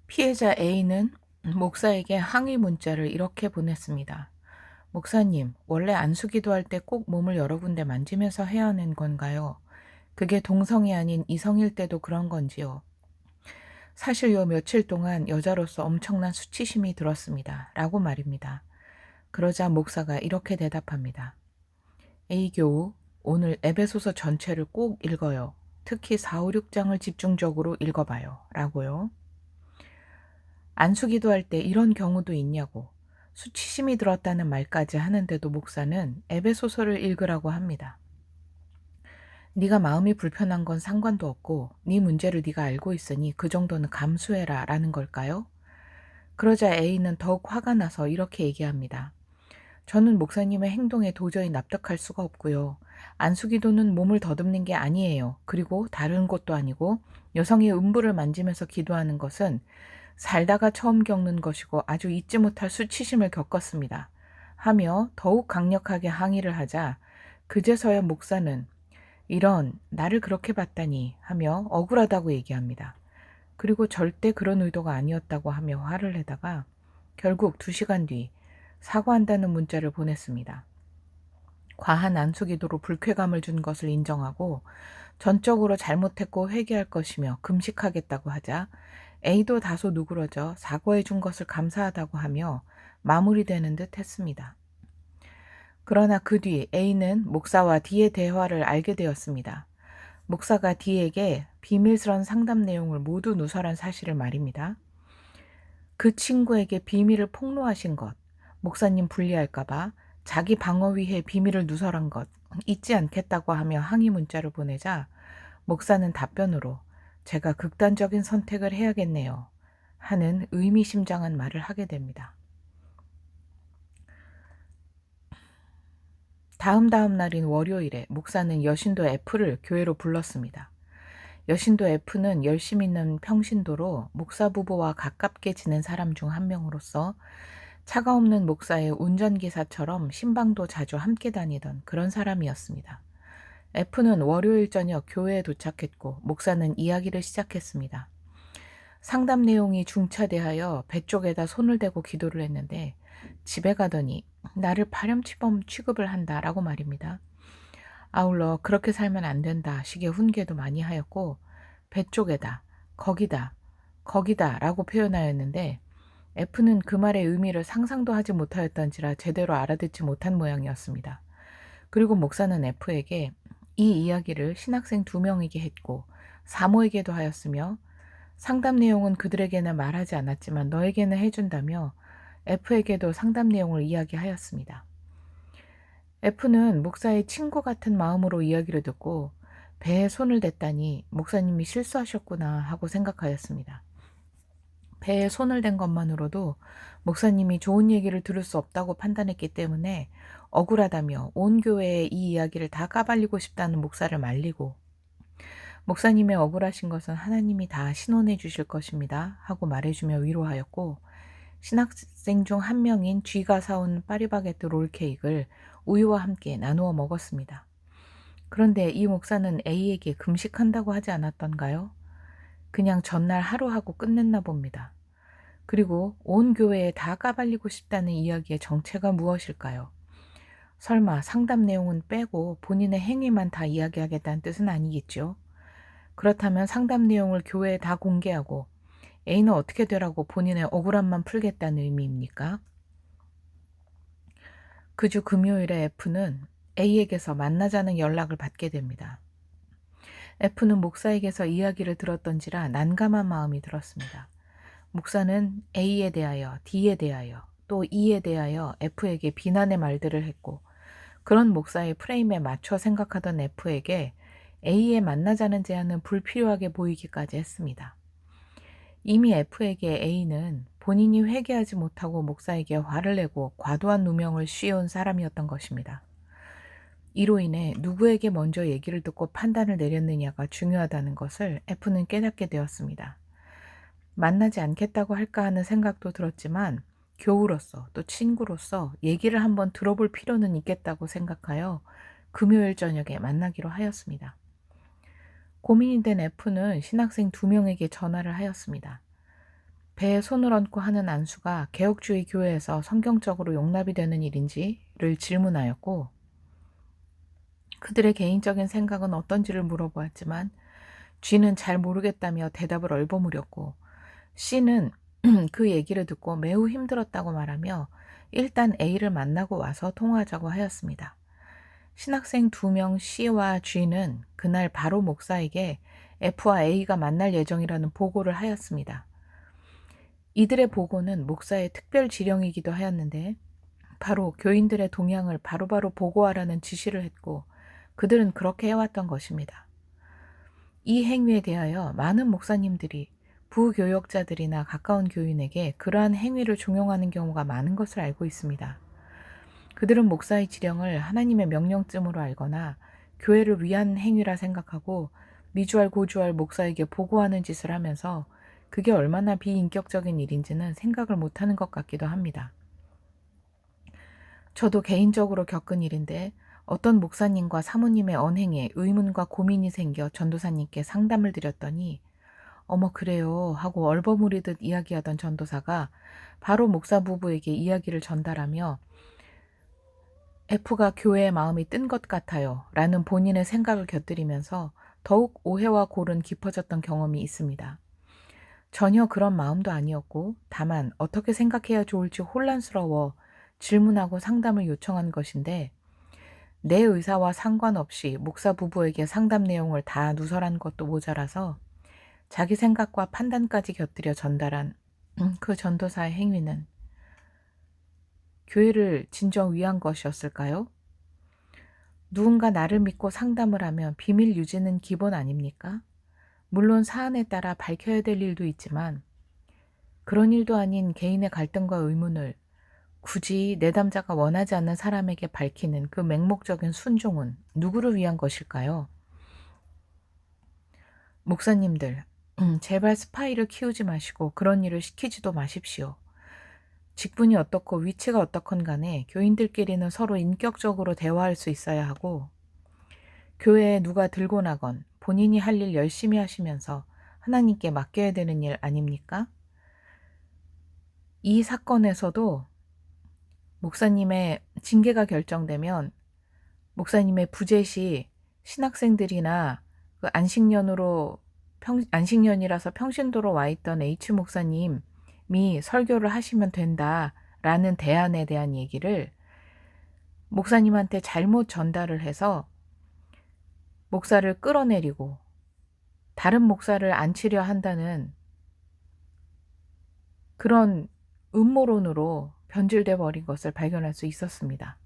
피해자 A는 목사에게 항의 문자를 이렇게 보냈습니다. 목사님, 원래 안수기도할 때 꼭 몸을 여러 군데 만지면서 해야 하는 건가요? 그게 동성이 아닌 이성일 때도 그런 건지요? 사실 요 며칠 동안 여자로서 엄청난 수치심이 들었습니다. 라고 말입니다. 그러자 목사가 이렇게 대답합니다. A 교우, 오늘 에베소서 전체를 꼭 읽어요. 특히 4, 5, 6장을 집중적으로 읽어봐요. 라고요. 안수기도할 때 이런 경우도 있냐고 수치심이 들었다는 말까지 하는데도 목사는 에베소서를 읽으라고 합니다. 네가 마음이 불편한 건 상관도 없고 네 문제를 네가 알고 있으니 그 정도는 감수해라 라는 걸까요? 그러자 A는 더욱 화가 나서 이렇게 얘기합니다. 저는 목사님의 행동에 도저히 납득할 수가 없고요. 안수기도는 몸을 더듬는 게 아니에요. 그리고 다른 것도 아니고 여성의 음부를 만지면서 기도하는 것은 살다가 처음 겪는 것이고 아주 잊지 못할 수치심을 겪었습니다. 하며 더욱 강력하게 항의를 하자 그제서야 목사는 이런 나를 그렇게 봤다니 하며 억울하다고 얘기합니다. 그리고 절대 그런 의도가 아니었다고 하며 화를 내다가 결국 2시간 뒤 사과한다는 문자를 보냈습니다. 과한 안수기도로 불쾌감을 준 것을 인정하고 전적으로 잘못했고 회개할 것이며 금식하겠다고 하자 A도 다소 누그러져 사과해 준 것을 감사하다고 하며 마무리되는 듯 했습니다. 그러나 그 뒤 A는 목사와 D의 대화를 알게 되었습니다. 목사가 D에게 비밀스러운 상담 내용을 모두 누설한 사실을 말입니다. 그 친구에게 비밀을 폭로하신 것, 목사님 불리할까봐 자기 방어 위해 비밀을 누설한 것 잊지 않겠다고 하며 항의 문자를 보내자 목사는 답변으로 제가 극단적인 선택을 해야겠네요 하는 의미심장한 말을 하게 됩니다. 다음 날인 월요일에 목사는 여신도 F를 교회로 불렀습니다. 여신도 F는 열심 있는 평신도로 목사 부부와 가깝게 지낸 사람 중 한 명으로서 차가 없는 목사의 운전기사처럼 신방도 자주 함께 다니던 그런 사람이었습니다. F는 월요일 저녁 교회에 도착했고 목사는 이야기를 시작했습니다. 상담 내용이 중차대하여 배 쪽에다 손을 대고 기도를 했는데 집에 가더니 나를 파렴치범 취급을 한다라고 말입니다. 아울러 그렇게 살면 안 된다 식의 훈계도 많이 하였고 배 쪽에다, 거기다, 거기다 라고 표현하였는데 F는 그 말의 의미를 상상도 하지 못하였던지라 제대로 알아듣지 못한 모양이었습니다. 그리고 목사는 F에게 이 이야기를 신학생 2명에게 했고 사모에게도 하였으며 상담 내용은 그들에게는 말하지 않았지만 너에게는 해준다며 F에게도 상담 내용을 이야기하였습니다. F는 목사의 친구 같은 마음으로 이야기를 듣고 배에 손을 댔다니 목사님이 실수하셨구나 하고 생각하였습니다. 배에 손을 댄 것만으로도 목사님이 좋은 얘기를 들을 수 없다고 판단했기 때문에 억울하다며 온 교회에 이 이야기를 다 까발리고 싶다는 목사를 말리고 목사님의 억울하신 것은 하나님이 다 신원해 주실 것입니다 하고 말해주며 위로하였고 신학생 중 한 명인 쥐가 사온 파리바게뜨 롤케이크를 우유와 함께 나누어 먹었습니다. 그런데 이 목사는 A에게 금식한다고 하지 않았던가요? 그냥 전날 하루 하고 끝냈나 봅니다. 그리고 온 교회에 다 까발리고 싶다는 이야기의 정체가 무엇일까요? 설마 상담 내용은 빼고 본인의 행위만 다 이야기하겠다는 뜻은 아니겠죠? 그렇다면 상담 내용을 교회에 다 공개하고 A는 어떻게 되라고 본인의 억울함만 풀겠다는 의미입니까? 그 주 금요일에 F는 A에게서 만나자는 연락을 받게 됩니다. F는 목사에게서 이야기를 들었던지라 난감한 마음이 들었습니다. 목사는 A에 대하여, D에 대하여, 또 E에 대하여 F에게 비난의 말들을 했고 그런 목사의 프레임에 맞춰 생각하던 F에게 A의 만나자는 제안은 불필요하게 보이기까지 했습니다. 이미 F에게 A는 본인이 회개하지 못하고 목사에게 화를 내고 과도한 누명을 씌운 사람이었던 것입니다. 이로 인해 누구에게 먼저 얘기를 듣고 판단을 내렸느냐가 중요하다는 것을 F는 깨닫게 되었습니다. 만나지 않겠다고 할까 하는 생각도 들었지만 교우로서 또 친구로서 얘기를 한번 들어볼 필요는 있겠다고 생각하여 금요일 저녁에 만나기로 하였습니다. 고민이 된 F는 신학생 2명에게 전화를 하였습니다. 배에 손을 얹고 하는 안수가 개혁주의 교회에서 성경적으로 용납이 되는 일인지를 질문하였고, 그들의 개인적인 생각은 어떤지를 물어보았지만 G는 잘 모르겠다며 대답을 얼버무렸고, C는 그 얘기를 듣고 매우 힘들었다고 말하며 일단 A를 만나고 와서 통화하자고 하였습니다. 신학생 2명 C와 G는 그날 바로 목사에게 F와 A가 만날 예정이라는 보고를 하였습니다. 이들의 보고는 목사의 특별 지령이기도 하였는데 바로 교인들의 동향을 바로바로 보고하라는 지시를 했고 그들은 그렇게 해왔던 것입니다. 이 행위에 대하여 많은 목사님들이 부교역자들이나 가까운 교인에게 그러한 행위를 종용하는 경우가 많은 것을 알고 있습니다. 그들은 목사의 지령을 하나님의 명령쯤으로 알거나 교회를 위한 행위라 생각하고 미주알 고주알 목사에게 보고하는 짓을 하면서 그게 얼마나 비인격적인 일인지는 생각을 못하는 것 같기도 합니다. 저도 개인적으로 겪은 일인데 어떤 목사님과 사모님의 언행에 의문과 고민이 생겨 전도사님께 상담을 드렸더니 어머 그래요 하고 얼버무리듯 이야기하던 전도사가 바로 목사 부부에게 이야기를 전달하며 F가 교회의 마음이 뜬 것 같아요 라는 본인의 생각을 곁들이면서 더욱 오해와 골은 깊어졌던 경험이 있습니다. 전혀 그런 마음도 아니었고 다만 어떻게 생각해야 좋을지 혼란스러워 질문하고 상담을 요청한 것인데 내 의사와 상관없이 목사 부부에게 상담 내용을 다 누설한 것도 모자라서 자기 생각과 판단까지 곁들여 전달한 그 전도사의 행위는 교회를 진정 위한 것이었을까요? 누군가 나를 믿고 상담을 하면 비밀 유지는 기본 아닙니까? 물론 사안에 따라 밝혀야 될 일도 있지만 그런 일도 아닌 개인의 갈등과 의문을 굳이 내담자가 원하지 않는 사람에게 밝히는 그 맹목적인 순종은 누구를 위한 것일까요? 목사님들, 제발 스파이를 키우지 마시고 그런 일을 시키지도 마십시오. 직분이 어떻고 위치가 어떻건 간에 교인들끼리는 서로 인격적으로 대화할 수 있어야 하고 교회에 누가 들고 나건 본인이 할 일 열심히 하시면서 하나님께 맡겨야 되는 일 아닙니까? 이 사건에서도 목사님의 징계가 결정되면 목사님의 부재 시 신학생들이나 그 안식년이라서 평신도로 와 있던 H 목사님이 설교를 하시면 된다라는 대안에 대한 얘기를 목사님한테 잘못 전달을 해서 목사를 끌어내리고 다른 목사를 앉히려 한다는 그런 음모론으로 변질돼 버린 것을 발견할 수 있었습니다.